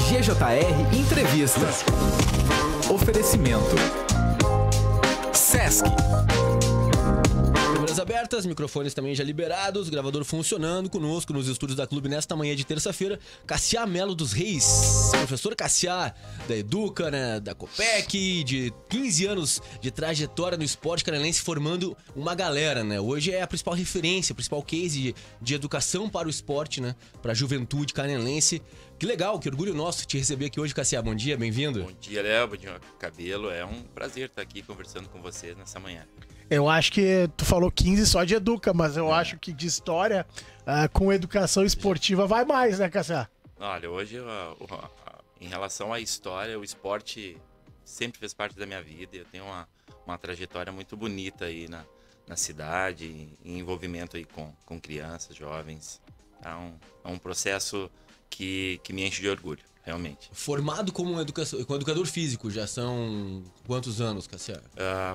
GJR Entrevista. Oferecimento Sesc. Câmeras abertas, microfones também já liberados, gravador funcionando conosco nos estúdios da Clube nesta manhã de terça-feira. Cassiá Melo dos Reis, professor Cassiá da Educa, né, da Copec, de 15 anos de trajetória no esporte canalense, formando uma galera, né? Hoje é a principal referência, a principal case de educação para o esporte, né, para a juventude canalense. Que legal, que orgulho nosso te receber aqui hoje, Cassiá. Bom dia, bem-vindo. Bom dia, Léo, bom dia, Cabelo. É um prazer estar aqui conversando com vocês nessa manhã. Eu acho que tu falou 15 só de Educa, mas eu acho que de história com educação esportiva vai mais, né, Cassiá? Olha, hoje, em relação à história, o esporte sempre fez parte da minha vida. Eu tenho uma trajetória muito bonita aí na cidade, em envolvimento aí com crianças, jovens. É um processo que me enche de orgulho, realmente. Formado como educador físico, já são quantos anos, Cassiá?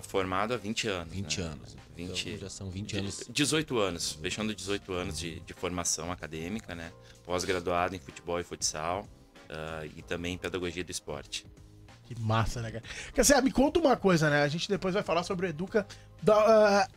Formado há 20 anos. 20 né? anos. 20, então, já são 20 anos. 18 anos, fechando 18 anos de formação acadêmica, né? Pós-graduado em futebol e futsal e também em pedagogia do esporte. Que massa, né, cara? Cassiá, me conta uma coisa, né? A gente depois vai falar sobre o Educa.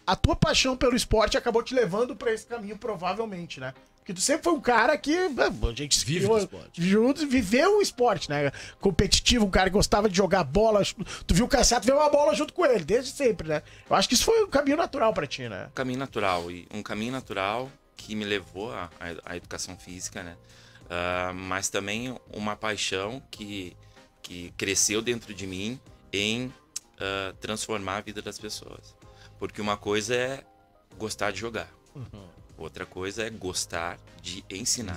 A tua paixão pelo esporte acabou te levando pra esse caminho, provavelmente, né? Porque tu sempre foi um cara que a gente vive o esporte. Juntos, viveu o esporte, né? Competitivo, um cara que gostava de jogar bola. Tu viu o Cassiá, tu viu uma bola junto com ele, desde sempre, né? Eu acho que isso foi um caminho natural pra ti, né? Um caminho natural que me levou à educação física, né? Mas também uma paixão que cresceu dentro de mim em transformar a vida das pessoas. Porque uma coisa é gostar de jogar. Outra coisa é gostar de ensinar.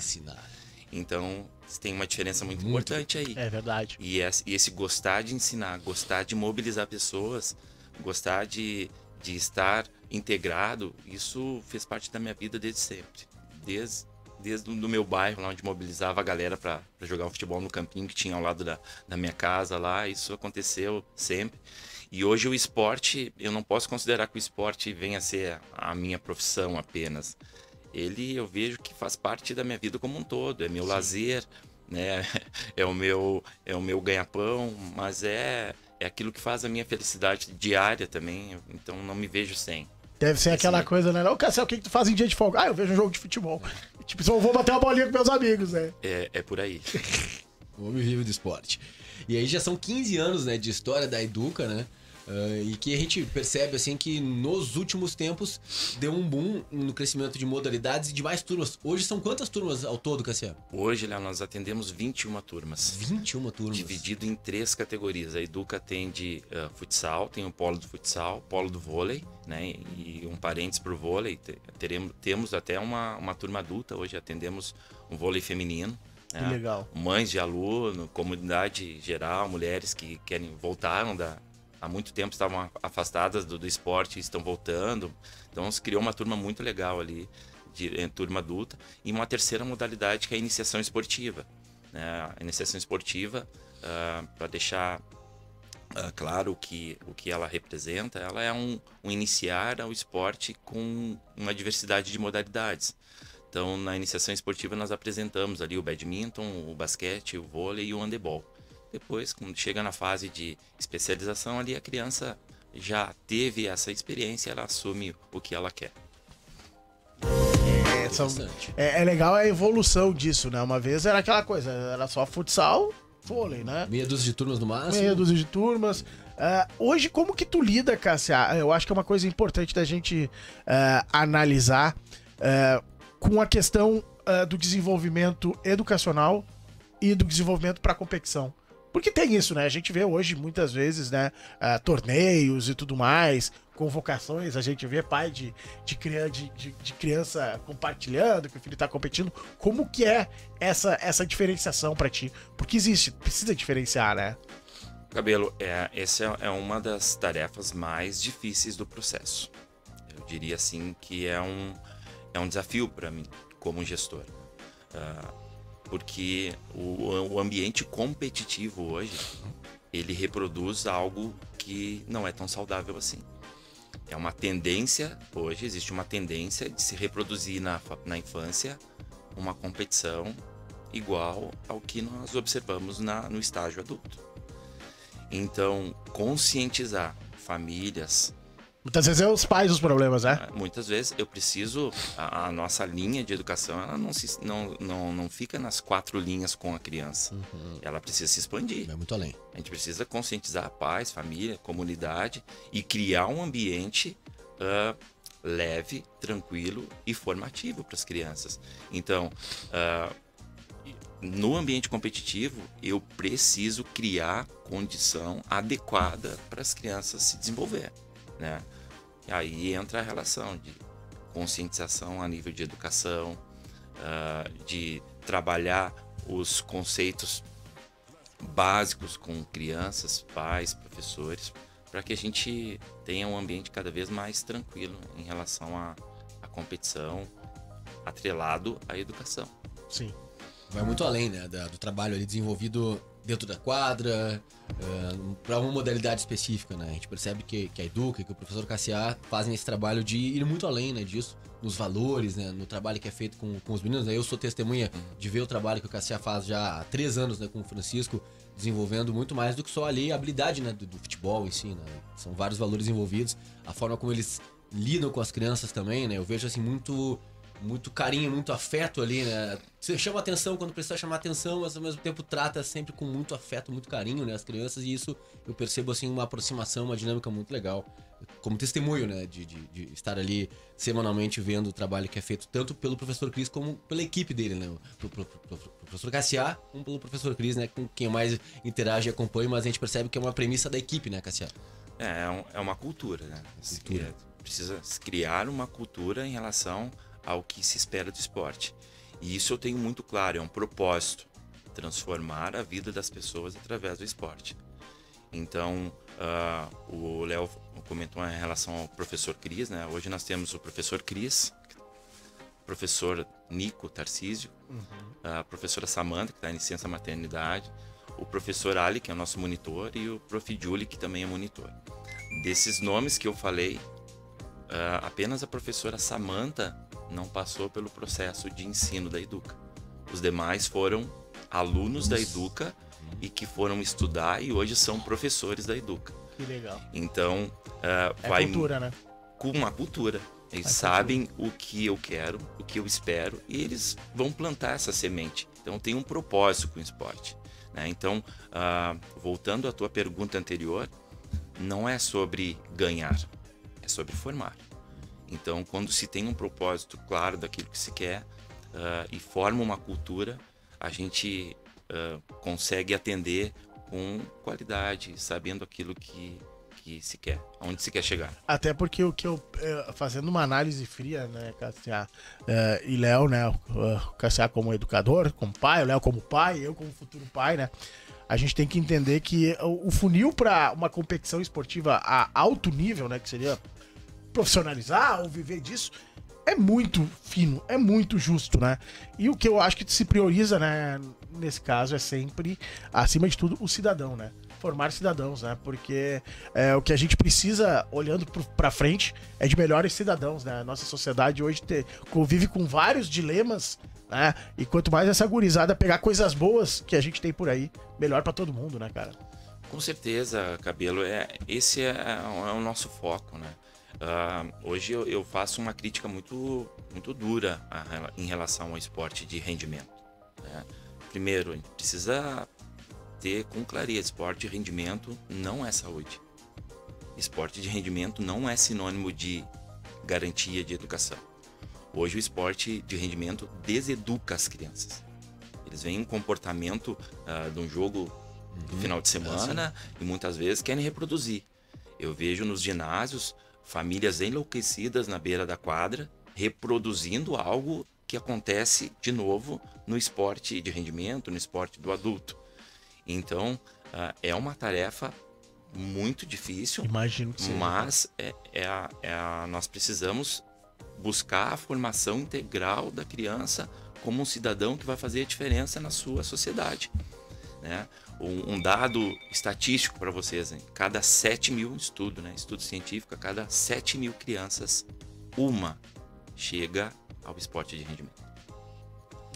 Então, tem uma diferença muito importante aí. É verdade. E esse gostar de ensinar, gostar de mobilizar pessoas, gostar de estar integrado, isso fez parte da minha vida desde sempre. Desde o meu bairro, lá onde mobilizava a galera para jogar um futebol no campinho que tinha ao lado da minha casa lá, isso aconteceu sempre. E hoje o esporte, eu não posso considerar que o esporte venha a ser a minha profissão apenas. Eu vejo que faz parte da minha vida como um todo, é meu lazer, né? É o meu ganha-pão, mas é aquilo que faz a minha felicidade diária também, então não me vejo sem. Deve ser aquela coisa, né? Ô, Cassiá, o que tu faz em dia de folga? Eu vejo um jogo de futebol. Tipo, só vou bater uma bolinha com meus amigos, né? É por aí. O homem vive do esporte. E aí já são 15 anos, né, de história da Educa, né? E que a gente percebe assim que nos últimos tempos deu um boom no crescimento de modalidades e de mais turmas. Hoje são quantas turmas ao todo, Cassiá? Hoje, Léo, nós atendemos 21 turmas. 21 turmas. Dividido em 3 categorias. A Educa atende futsal, tem o polo do futsal, polo do vôlei, né? E um parênteses para o vôlei. Temos até uma turma adulta. Hoje atendemos um vôlei feminino. Que legal. Mães de aluno, comunidade geral, mulheres que voltaram há muito tempo estavam afastadas do esporte e estão voltando. Então se criou uma turma muito legal ali, turma adulta. E uma terceira modalidade que é a iniciação esportiva. Né? A iniciação esportiva, para deixar claro o que ela representa, ela é um iniciar ao esporte com uma diversidade de modalidades. Então na iniciação esportiva nós apresentamos ali o badminton, o basquete, o vôlei e o handebol. Depois, quando chega na fase de especialização, ali a criança já teve essa experiência, ela assume o que ela quer. É legal a evolução disso, né? Uma vez era aquela coisa, era só futsal, vôlei, né? Meia dúzia de turmas no máximo. Meia dúzia de turmas. Hoje, como que tu lida, Cassiá? Eu acho que é uma coisa importante da gente analisar com a questão do desenvolvimento educacional e do desenvolvimento para a competição. Porque tem isso, né? A gente vê hoje, muitas vezes, né? Torneios e tudo mais, convocações, a gente vê pai de criança compartilhando que o filho tá competindo. Como que é essa diferenciação pra ti? Porque precisa diferenciar, né? Cabelo, essa é uma das tarefas mais difíceis do processo. Eu diria assim que é um desafio para mim, como gestor. Porque o ambiente competitivo hoje, ele reproduz algo que não é tão saudável assim. É uma tendência, hoje existe uma tendência de se reproduzir na infância uma competição igual ao que nós observamos no estágio adulto. Então, conscientizar famílias. Muitas vezes é os pais os problemas, né? Muitas vezes eu preciso, a nossa linha de educação, ela não fica nas 4 linhas com a criança. Ela precisa se expandir. Vai muito além. A gente precisa conscientizar pais, família, comunidade e criar um ambiente leve, tranquilo e formativo para as crianças. Então, no ambiente competitivo, eu preciso criar condição adequada para as crianças se desenvolver, né? E aí entra a relação de conscientização a nível de educação, de trabalhar os conceitos básicos com crianças, pais, professores, para que a gente tenha um ambiente cada vez mais tranquilo em relação à competição, atrelado à educação. Sim. Vai muito além, né, do trabalho ali desenvolvido dentro da quadra, para uma modalidade específica, né? A gente percebe que a Educa, que o professor Cassiá fazem esse trabalho de ir muito além, né, disso, nos valores, né, no trabalho que é feito com os meninos, né? Eu sou testemunha de ver o trabalho que o Cassiá faz já há 3 anos, né, com o Francisco, desenvolvendo muito mais do que só ali a habilidade, né, do futebol em si, né? São vários valores envolvidos, a forma como eles lidam com as crianças também, né? Eu vejo assim muito carinho, muito afeto ali, né? Você chama atenção quando precisa chamar atenção, mas ao mesmo tempo trata sempre com muito afeto, muito carinho, né? As crianças, e isso eu percebo assim uma aproximação, uma dinâmica muito legal. Como testemunho, né? De estar ali semanalmente vendo o trabalho que é feito tanto pelo professor Cris como pela equipe dele, né? Pro professor Cassiá, como pelo professor Cris, né? Com quem mais interage e acompanha, mas a gente percebe que é uma premissa da equipe, né, Cassiá? É uma cultura, né? Precisa criar uma cultura em relação ao que se espera do esporte. E isso eu tenho muito claro, é um propósito, transformar a vida das pessoas através do esporte. Então, o Léo comentou em relação ao professor Cris, né? Hoje nós temos o professor Cris, professor Nico Tarcísio, a professora Samanta, que está em licença maternidade, o professor Ali, que é o nosso monitor, e o prof. Julie, que também é monitor. Desses nomes que eu falei, apenas a professora Samanta não passou pelo processo de ensino da Educa. Os demais foram alunos da Educa e que foram estudar e hoje são professores da Educa. Que legal. Então, vai cultura, né? Com uma cultura. Eles sabem o que eu quero, o que eu espero, e eles vão plantar essa semente. Então, tem um propósito com o esporte, né? Então, voltando à tua pergunta anterior, não é sobre ganhar, é sobre formar. Então, quando se tem um propósito claro daquilo que se quer e forma uma cultura, a gente consegue atender com qualidade, sabendo aquilo que se quer, aonde se quer chegar. Até porque o que eu, fazendo uma análise fria, né, Cassiá, e Léo, né, o Cassiá como educador, como pai, o Léo como pai, eu como futuro pai, né, a gente tem que entender que o funil para uma competição esportiva a alto nível, né, que seria profissionalizar ou viver disso, é muito fino, é muito justo, né? E o que eu acho que se prioriza, né, nesse caso é sempre, acima de tudo, o cidadão, né? Formar cidadãos, né? Porque o que a gente precisa, olhando pra frente, é de melhores cidadãos, né? A nossa sociedade hoje convive com vários dilemas, né? E quanto mais essa gurizada pegar coisas boas que a gente tem por aí, melhor pra todo mundo, né, cara? Com certeza, Cabelo, esse é o nosso foco, né? Hoje eu faço uma crítica muito dura em relação ao esporte de rendimento, né? Primeiro, a gente precisa ter com clareza, esporte de rendimento não é saúde. Esporte de rendimento não é sinônimo de garantia de educação. Hoje o esporte de rendimento deseduca as crianças. Eles veem um comportamento de um jogo do final de semana e muitas vezes querem reproduzir. Eu vejo nos ginásios famílias enlouquecidas na beira da quadra, reproduzindo algo que acontece de novo no esporte de rendimento, no esporte do adulto. Então, é uma tarefa muito difícil. Imagino que sim. Mas nós precisamos buscar a formação integral da criança como um cidadão que vai fazer a diferença na sua sociedade, né? Um dado estatístico para vocês, hein? Cada 7.000 estudo científico, a cada 7.000 crianças, uma chega ao esporte de rendimento.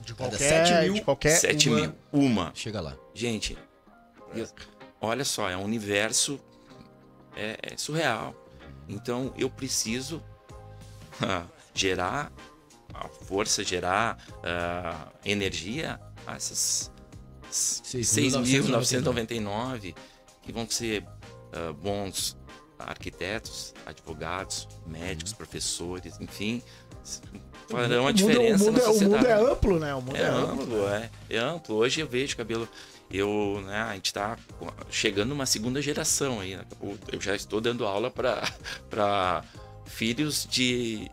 De Cada qualquer... 7 mil, de qualquer 7 uma- mil. Uma. Chega lá. Gente, olha só, é um universo surreal. Então eu preciso gerar a força, gerar energia a essas 6.999 que vão ser bons arquitetos, advogados, médicos, professores, enfim, farão a diferença na O sociedade. mundo é amplo, né? O mundo É amplo, é amplo. Hoje eu vejo, Cabelo, a gente está chegando numa segunda geração aí. Né? Eu já estou dando aula para filhos de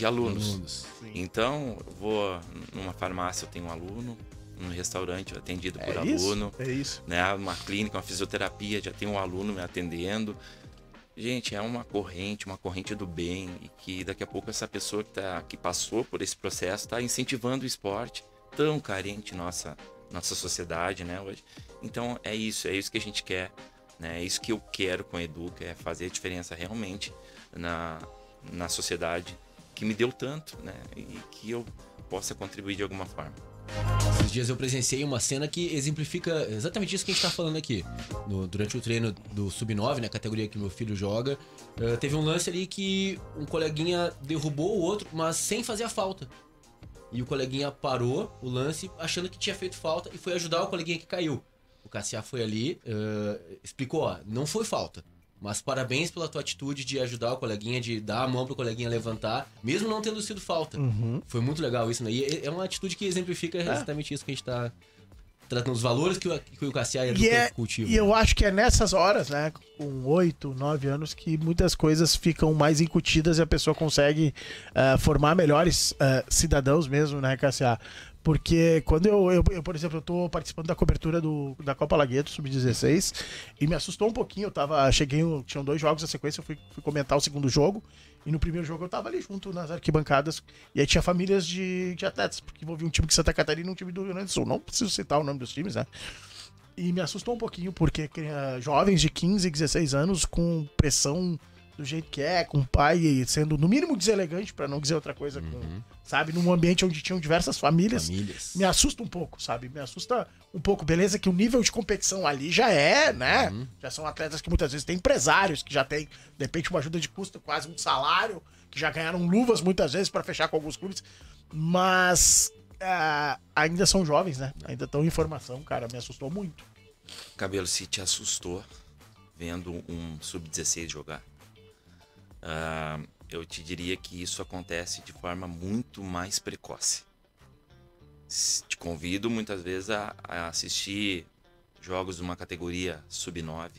alunos. Então, eu vou numa farmácia, eu tenho um aluno, num restaurante eu atendido por aluno. É isso. Né? Uma clínica, uma fisioterapia, já tem um aluno me atendendo. Gente, é uma corrente do bem, e que daqui a pouco essa pessoa que passou por esse processo está incentivando o esporte tão carente nossa sociedade, né, hoje. Então é isso que a gente quer, né? É isso que eu quero com a Educa, é fazer a diferença realmente na sociedade que me deu tanto, né, e que eu possa contribuir de alguma forma. Esses dias eu presenciei uma cena que exemplifica exatamente isso que a gente tá falando aqui. Durante o treino do Sub-9, né, categoria que meu filho joga, teve um lance ali que um coleguinha derrubou o outro, mas sem fazer a falta. E o coleguinha parou o lance achando que tinha feito falta e foi ajudar o coleguinha que caiu. O Cassiá foi ali, explicou, ó, não foi falta. Mas parabéns pela tua atitude de ajudar o coleguinha, de dar a mão pro coleguinha levantar, mesmo não tendo sido falta. Foi muito legal isso, né? E é uma atitude que exemplifica exatamente isso que a gente tá tratando, os valores que o Cassiá e a Educa cultivam. E eu acho que é nessas horas, né, com 8, 9 anos, que muitas coisas ficam mais incutidas e a pessoa consegue formar melhores cidadãos mesmo, né, Cassiá? Porque quando eu, por exemplo, eu tô participando da cobertura da Copa Lagueto, Sub-16, e me assustou um pouquinho. Tinham 2 jogos na sequência, eu fui comentar o segundo jogo, e no primeiro jogo eu tava ali junto nas arquibancadas, e aí tinha famílias de atletas, porque envolvia um time de Santa Catarina e um time do Rio Grande do Sul. Não preciso citar o nome dos times, né? E me assustou um pouquinho, porque jovens de 15, 16 anos com pressão do jeito que com o pai sendo no mínimo deselegante, pra não dizer outra coisa, sabe, num ambiente onde tinham diversas famílias, me assusta um pouco, sabe, me assusta um pouco, beleza, que o nível de competição ali já né, já são atletas que muitas vezes têm empresários, que já tem, de repente, uma ajuda de custo, quase um salário, que já ganharam luvas muitas vezes pra fechar com alguns clubes, mas ainda são jovens, né, ainda estão em formação, cara, me assustou muito. Cabelo, se te assustou vendo um Sub-16 jogar, eu te diria que isso acontece de forma muito mais precoce. Te convido muitas vezes a assistir jogos de uma categoria Sub-9,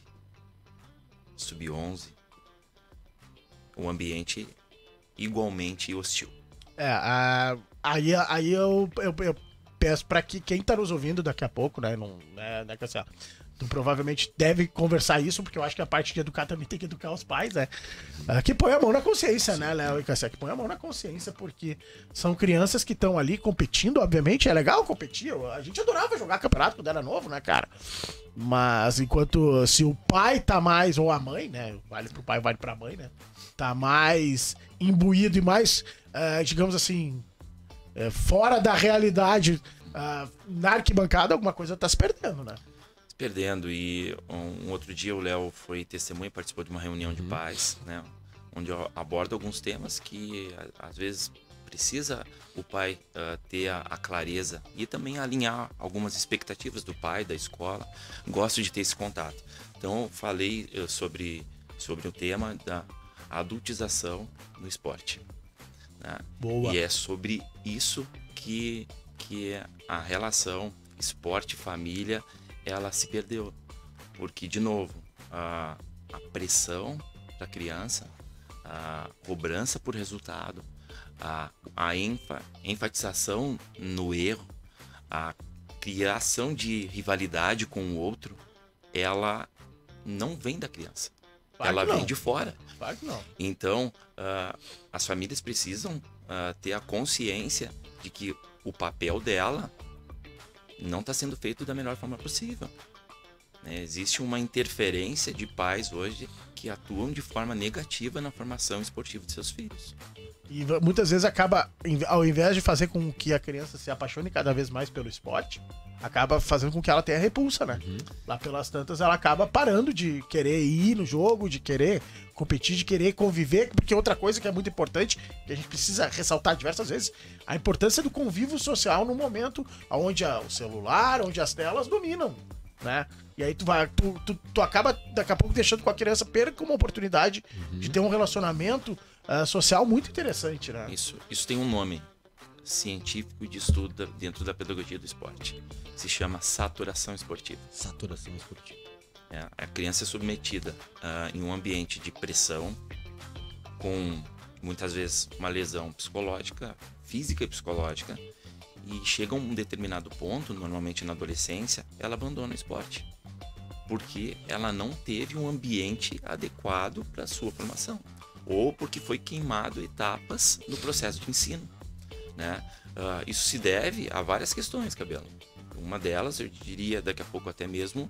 Sub-11, um ambiente igualmente hostil. Aí eu peço pra que quem tá nos ouvindo daqui a pouco, né, que assim, tu provavelmente deve conversar isso, porque eu acho que a parte de educar também tem que educar os pais, né? Que põe a mão na consciência, né, Léo e Cassiá? Que põe a mão na consciência, porque são crianças que estão ali competindo, obviamente. É legal competir. A gente adorava jogar campeonato quando era novo, né, cara? Mas se o pai tá mais, ou a mãe, né? Vale pro pai, vale pra mãe, né? Tá mais imbuído e mais, digamos assim, fora da realidade, na arquibancada, alguma coisa tá se perdendo, né? Perdendo. E um outro dia o Léo foi testemunha, participou de uma reunião de pais, né, onde eu abordo alguns temas que às vezes precisa o pai ter a clareza e também alinhar algumas expectativas do pai, da escola. Gosto de ter esse contato. Então falei sobre o tema da adultização no esporte, né? Boa. E é sobre isso que a relação esporte-família ela se perdeu, porque de novo a pressão da criança, a cobrança por resultado, a enfatização no erro, a criação de rivalidade com o outro, ela não vem da criança, ela vem de fora. Claro que não. Então as famílias precisam ter a consciência de que o papel dela não está sendo feito da melhor forma possível. né? Existe uma interferência de pais hoje que atuam de forma negativa na formação esportiva de seus filhos. E muitas vezes acaba, ao invés de fazer com que a criança se apaixone cada vez mais pelo esporte, acaba fazendo com que ela tenha repulsa, né? Lá pelas tantas, ela acaba parando de querer ir no jogo, de querer competir, de querer conviver, porque outra coisa que é muito importante, que a gente precisa ressaltar diversas vezes, a importância do convívio social no momento onde o celular, onde as telas dominam, né? E aí tu acaba daqui a pouco deixando com a criança perca uma oportunidade de ter um relacionamento social muito interessante, né? Isso tem um nome científico de estudo dentro da pedagogia do esporte. Se chama saturação esportiva. Saturação esportiva. A criança é submetida em um ambiente de pressão, com muitas vezes uma lesão psicológica, física e psicológica, e chega a um determinado ponto, normalmente na adolescência, ela abandona o esporte, porque ela não teve um ambiente adequado para a sua formação, ou porque foi queimado etapas no processo de ensino, né? Isso se deve a várias questões, Cabelo. Uma delas, eu diria daqui a pouco até mesmo,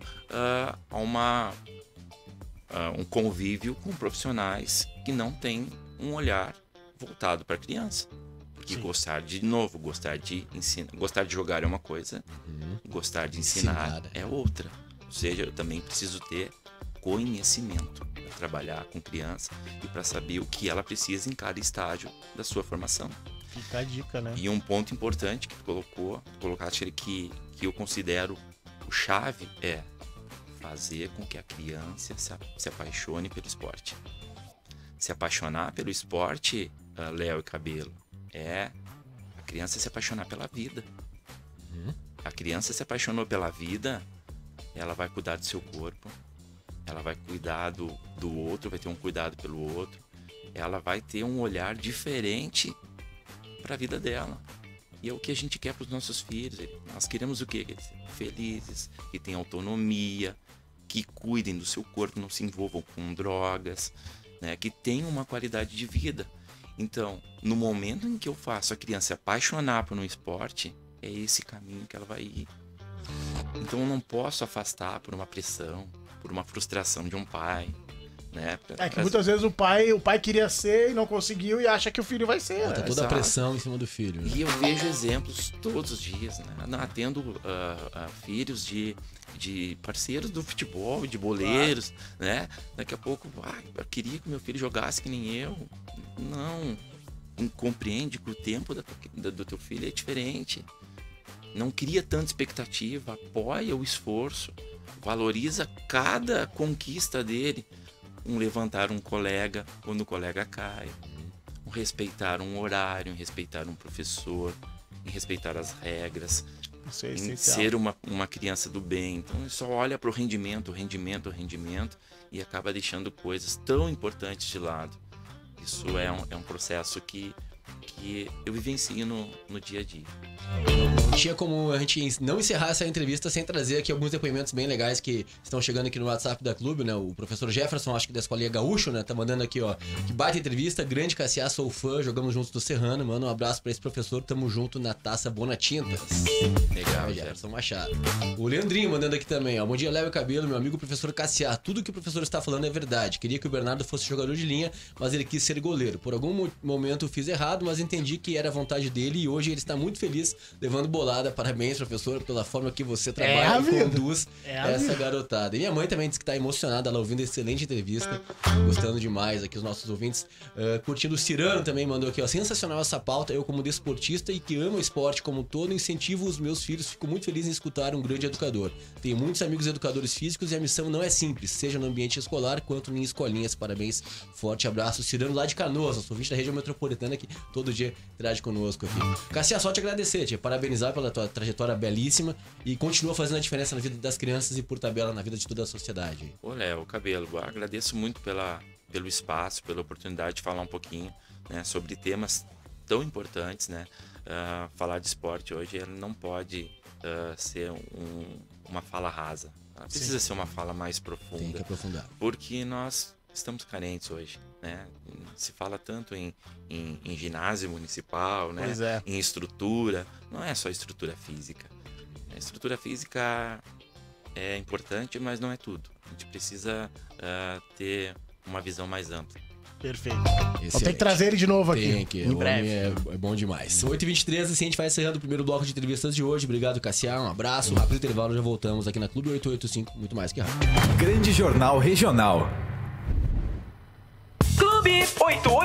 um convívio com profissionais que não têm um olhar voltado para a criança. Porque gostar de ensinar, gostar de jogar é uma coisa, gostar de ensinar é outra. Ou seja, eu também preciso ter conhecimento para trabalhar com criança e para saber o que ela precisa em cada estágio da sua formação. Fica a dica, né? E um ponto importante que tu colocaste que eu considero o chave é fazer com que a criança se apaixone pelo esporte. Se apaixonar pelo esporte, Léo e Cabelo, é a criança se apaixonar pela vida. A criança se apaixonou pela vida, ela vai cuidar do seu corpo, ela vai cuidar do outro, vai ter um cuidado pelo outro, ela vai ter um olhar diferente para a vida dela. E é o que a gente quer para os nossos filhos. Nós queremos o quê? Que eles sejam felizes, que tenham autonomia, que cuidem do seu corpo, não se envolvam com drogas, né? Que tenham uma qualidade de vida. Então, no momento em que eu faço a criança se apaixonar por um esporte, é esse caminho que ela vai ir. Então, eu não posso afastar por uma pressão, por uma frustração de um pai, né? Que muitas vezes o pai queria ser e não conseguiu e acha que o filho vai ser. Bota toda a pressão em cima do filho. Né? E eu vejo exemplos todos os dias, né? Atendo filhos de parceiros do futebol, de boleiros, né? Daqui a pouco, eu queria que meu filho jogasse que nem eu. Não. Compreende que o tempo do teu filho é diferente. Não cria tanta expectativa, apoia o esforço, valoriza cada conquista dele. Levantar um colega quando o colega cai, respeitar um horário, respeitar um professor, respeitar as regras, em ser uma criança do bem. Então ele só olha para o rendimento e acaba deixando coisas tão importantes de lado. Isso é um processo que eu vivencio no dia a dia. Não tinha como a gente não encerrar essa entrevista sem trazer aqui alguns depoimentos bem legais que estão chegando aqui no WhatsApp da Clube, né? O professor Jefferson, acho que da Escolinha Gaúcho, né? Tá mandando aqui, ó. Que baita entrevista, grande Cassiá, sou fã, jogamos juntos do Serrano. Manda um abraço pra esse professor, tamo junto na Taça Bonatintas. Legal, Jefferson Machado. O Leandrinho mandando aqui também, ó. Bom dia, Léo e Cabelo, meu amigo professor Cassiá. Tudo que o professor está falando é verdade. Queria que o Bernardo fosse jogador de linha, mas ele quis ser goleiro. Por algum momento fiz errado, mas entendi que era a vontade dele e hoje ele está muito feliz levando bolada. Parabéns, professor, pela forma que você trabalha e conduz essa garotada. E minha mãe também disse que está emocionada, ela ouvindo a excelente entrevista, gostando demais aqui, os nossos ouvintes, curtindo. O Cirano também mandou aqui, ó, sensacional essa pauta, eu como desportista e que amo o esporte como um todo, incentivo os meus filhos, fico muito feliz em escutar um grande educador. Tenho muitos amigos educadores físicos e a missão não é simples, seja no ambiente escolar quanto em escolinhas. Parabéns, forte abraço. Cirano lá de Canoas, nosso ouvinte da região metropolitana que todo dia interage conosco aqui. Cassia, só te agradecer, te parabenizar pela tua trajetória belíssima e continua fazendo a diferença na vida das crianças e por tabela na vida de toda a sociedade. Ô Léo, Cabelo, agradeço muito pelo espaço, pela oportunidade de falar um pouquinho, né, sobre temas tão importantes, né? Falar de esporte hoje não pode ser uma fala rasa. Precisa ser uma fala mais profunda. Tem que aprofundar. Porque nós estamos carentes hoje, né? Se fala tanto em ginásio municipal, né? Pois é. Em estrutura. Não é só estrutura física. A estrutura física é importante, mas não é tudo. A gente precisa ter uma visão mais ampla. Perfeito. Vou ter que trazer ele de novo aqui. Tem que. Em O breve. homem é bom demais. 8h23, assim a gente vai encerrando o primeiro bloco de entrevistas de hoje. Obrigado, Cassiá. Um abraço. Rápido intervalo, já voltamos aqui na Clube 885. Muito mais que rápido. Grande Jornal Regional. Clube 88.